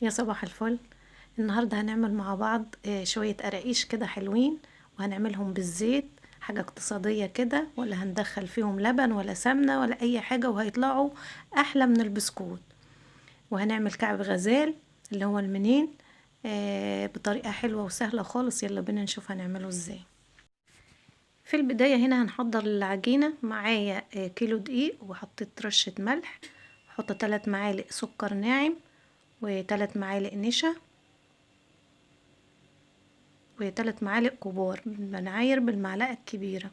يا صباح الفل. النهاردة هنعمل مع بعض شوية قراقيش كده حلوين، وهنعملهم بالزيت. حاجة اقتصادية كده، ولا هندخل فيهم لبن ولا سمنة ولا اي حاجة، وهيطلعوا احلى من البسكوت. وهنعمل كعب غزال اللي هو المنين بطريقة حلوة وسهلة خالص. يلا بينا نشوف هنعمله ازاي. في البداية هنا هنحضر العجينة. معايا كيلو دقيق، وحطيت رشة ملح، وحط 3 معالق سكر ناعم، و3 معالق نشا، و3 معالق كبار. بنعاير بالمعلقة الكبيرة.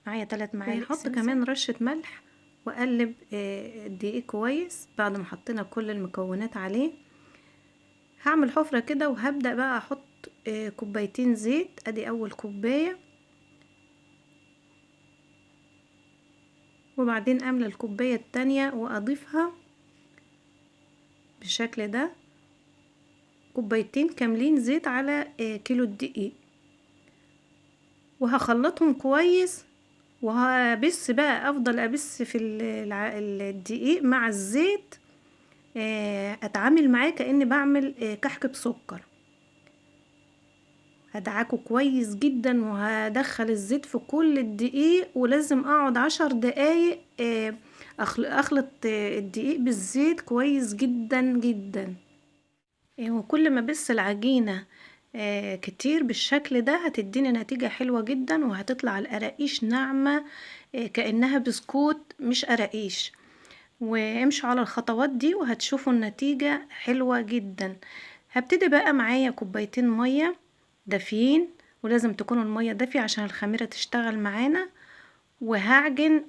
معايا 3 معالق وهحط كمان رشة ملح، واقلب الدقيق كويس. بعد ما حطينا كل المكونات عليه، هعمل حفرة كده، وهبدأ بقى احط كوبايتين زيت. ادي اول كوباية، وبعدين املى الكوباية التانية واضيفها بالشكل ده. كوبايتين كاملين زيت على كيلو الدقيق، وهخلطهم كويس. وهبس بقى، افضل ابس في الدقيق مع الزيت. اتعامل معاه كأني بعمل كحك بسكر. هدعكه كويس جدا، وهدخل الزيت في كل الدقيق، ولازم اقعد 10 دقايق اخلط الدقيق بالزيت كويس جدا جدا. وكل ما بس العجينة كتير بالشكل ده، هتديني نتيجة حلوة جدا، وهتطلع القراقيش ناعمة كأنها بسكوت مش قراقيش. وامشوا على الخطوات دي وهتشوفوا النتيجة حلوة جدا. هبتدي بقى. معايا كوبايتين مية دافيين، ولازم تكون المية دافية عشان الخميرة تشتغل معانا. وهعجن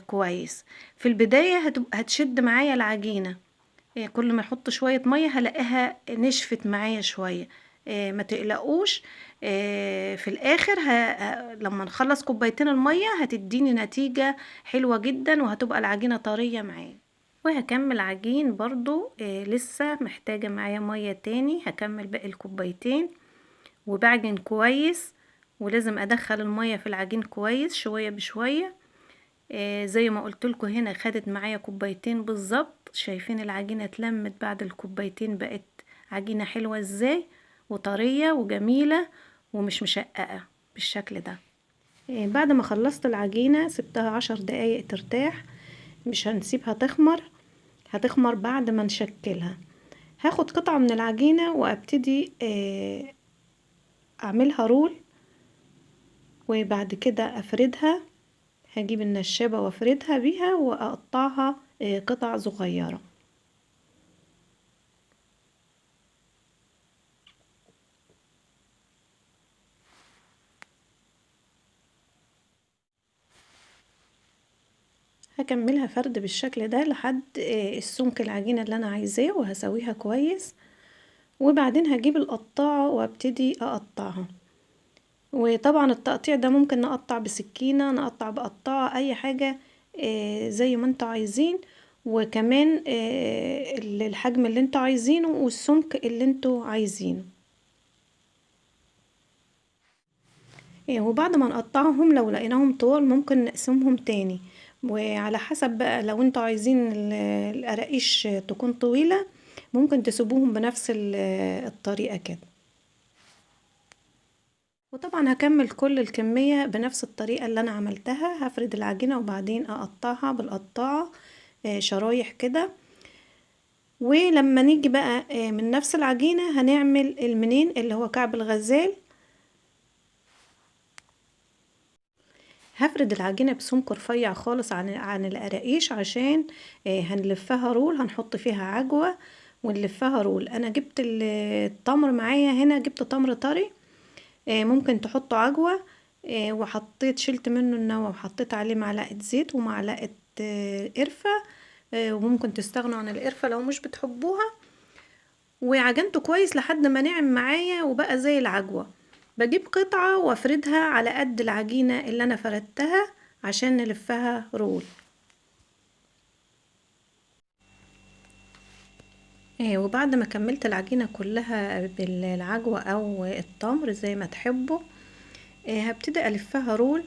كويس. في البداية هتشد معايا العجينة. كل ما احط شوية مية هلاقيها نشفت معايا شوية. ما تقلقوش. في الاخر لما نخلص كوبايتين المية هتديني نتيجة حلوة جدا، وهتبقى العجينة طرية معايا. وهكمل عجين برضو. لسه محتاجة معايا مية تاني. هكمل باقي الكوبايتين، وبعجن كويس. ولازم ادخل المية في العجين كويس شوية بشوية. زي ما قلت لكم هنا خدت معايا كوبايتين بالظبط. شايفين العجينة اتلمت بعد الكوبايتين، بقت عجينة حلوة ازاي، وطرية وجميلة ومش مشققة بالشكل ده. بعد ما خلصت العجينة سبتها 10 دقايق ترتاح. مش هنسيبها تخمر، هتخمر بعد ما نشكلها. هاخد قطعة من العجينة وابتدي اعملها رول، وبعد كده افردها. هجيب النشابة وافردها بيها، واقطعها قطع صغيرة. هكملها فرد بالشكل ده لحد السمك العجينة اللي انا عايزاه، وهسويها كويس. وبعدين هجيب القطاعة وابتدي اقطعها. وطبعا التقطيع ده ممكن نقطع بسكينة، نقطع بقطاعة، اي حاجة زي ما انتوا عايزين. وكمان الحجم اللي انتوا عايزينه، والسمك اللي انتوا عايزينه. وبعد ما نقطعهم لو لقيناهم طوال ممكن نقسمهم تاني. وعلى حسب بقى، لو انتوا عايزين القراقيش تكون طويلة ممكن تسيبوهم بنفس الطريقة كده. وطبعا هكمل كل الكمية بنفس الطريقة اللي انا عملتها. هفرد العجينة وبعدين اقطعها بالقطاعة شرايح كده. ولما نيجي بقى من نفس العجينة هنعمل المنين اللي هو كعب الغزال. هفرد العجينة بسمك رفيع خالص عن القراقيش، عشان هنلفها رول، هنحط فيها عجوة ونلفها رول. انا جبت التمر معايا هنا، جبت تمر طري. ممكن تحطوا عجوة. وحطيت شلت منه النوى، وحطيت عليه معلقة زيت ومعلقة قرفة. وممكن تستغنوا عن القرفة لو مش بتحبوها. وعجنته كويس لحد ما نعم معايا وبقى زي العجوة. بجيب قطعة وافردها على قد العجينة اللي انا فردتها عشان نلفها رول. وبعد ما كملت العجينة كلها بالعجوة او التمر زي ما تحبوا، هبتدي الفها رول.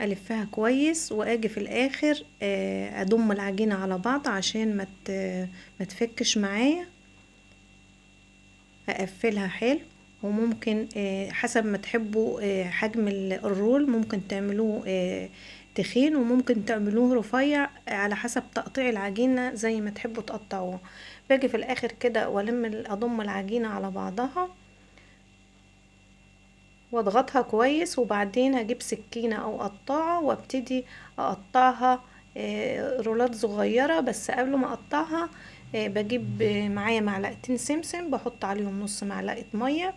الفها كويس، واجي في الاخر اضم العجينة على بعض عشان ما تفكش معايا. اقفلها حلو. وممكن حسب ما تحبوا حجم الرول، ممكن تعملوه تخين وممكن تعملوه رفيع على حسب تقطيع العجينة زي ما تحبوا تقطعوه. باجي في الاخر كده اضم العجينة على بعضها واضغطها كويس، وبعدين هجيب سكينة او قطاعة وابتدي اقطعها رولات صغيرة. بس قبل ما اقطعها بجيب معايا معلقتين سمسم، بحط عليهم نص معلقة مية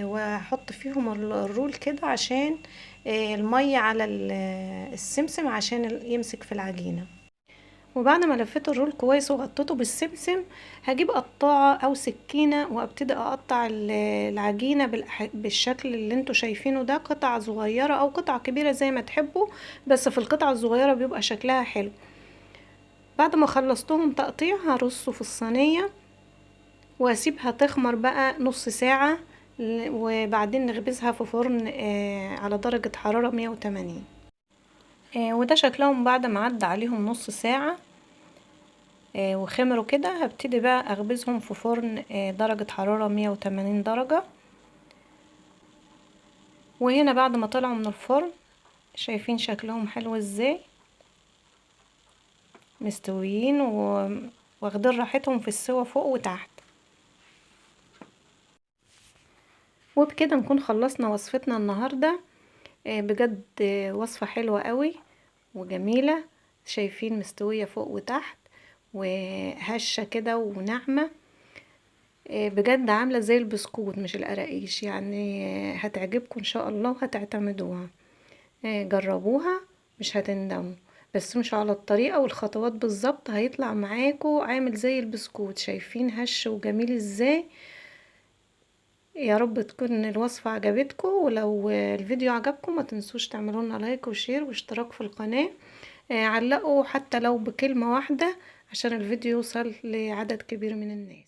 واحط فيهم الرول كده عشان المية على السمسم عشان يمسك في العجينة. وبعد ما لفيت الرول كويس وغطيته بالسمسم، هجيب قطاعة او سكينة وابتدي اقطع العجينة بالشكل اللي انتوا شايفينه ده، قطع صغيرة او قطع كبيرة زي ما تحبوا، بس في القطعة الصغيرة بيبقى شكلها حلو. بعد ما خلصتهم تقطيع هرصه في الصينية واسيبها تخمر بقى نص ساعة، وبعدين نخبزها في فرن على درجة حرارة 180. وده شكلهم بعد ما عدى عليهم نص ساعة وخمروا كده. هبتدي بقى اخبزهم في فرن درجة حرارة 180 درجة. وهنا بعد ما طلعوا من الفرن شايفين شكلهم حلو ازاي، مستويين واخدين راحتهم في السوا فوق وتحت. وبكده نكون خلصنا وصفتنا النهاردة. بجد وصفة حلوة قوي وجميلة، شايفين مستوية فوق وتحت وهشة كده وناعمة، بجد عاملة زي البسكوت مش القراقيش يعني. هتعجبكم ان شاء الله وهتعتمدوها. جربوها مش هتندموا، بس مش على الطريقة والخطوات بالظبط هيطلع معاكم عامل زي البسكوت. شايفين هش وجميل ازاي. يا رب تكون الوصفة عجبتكم، ولو الفيديو عجبكم ما تنسوش تعملوا لنا لايك وشير واشتراك في القناة. علقوا حتى لو بكلمة واحدة عشان الفيديو يوصل لعدد كبير من الناس.